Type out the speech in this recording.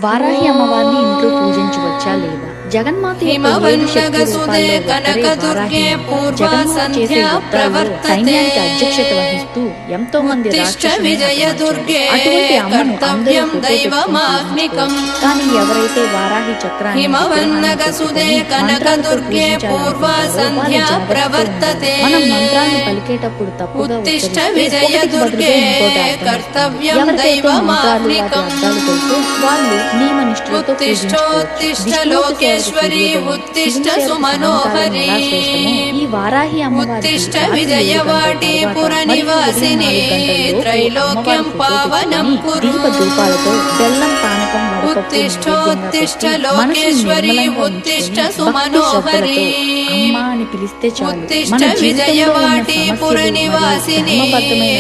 వారాహి అమ్మవారిని ఇంట్లో పూజించవచ్చా లేదా? జగన్మాత యొక్క 7 శక్తి రూపాల్లో ఒకరే వారాహి. జగన్మాత చేసే యుద్ధాల్లో సైన్యానికి అధ్యక్షత వహిస్తూ ఎంతో మంది రాక్షసుల్ని హతమార్చారు. అటువంటి అమ్మను అందరూ ఫోటో పెట్టుకుని పూజించుకోవచ్చు. కానీ ఎవరైతే వారాహి చక్రాన్ని మంత్రాలతో పూజించాలనుకుంటారో వాళ్ళ జాగ్రత్తతో మనం మంత్రాన్ని పలికేటప్పుడు తప్పుగా ఉచ్చరిస్తే ఒకటికి బదులుగా ఇంకోటి అర్థం. ఎవరికైతే మంత్రాలు వాటి అర్థాలు తెలుసో వాళ్ళు నియమ నిష్ఠలతో పూజించుకోవచ్చు. ఈ వారాహి అమ్మవారి దీప ధూపాలతో బెల్లం పానకం అమ్మ అని పిలిస్తే చాలు మన జీవితంలో ఉన్న సమస్యలు ధర్మబద్ధమైన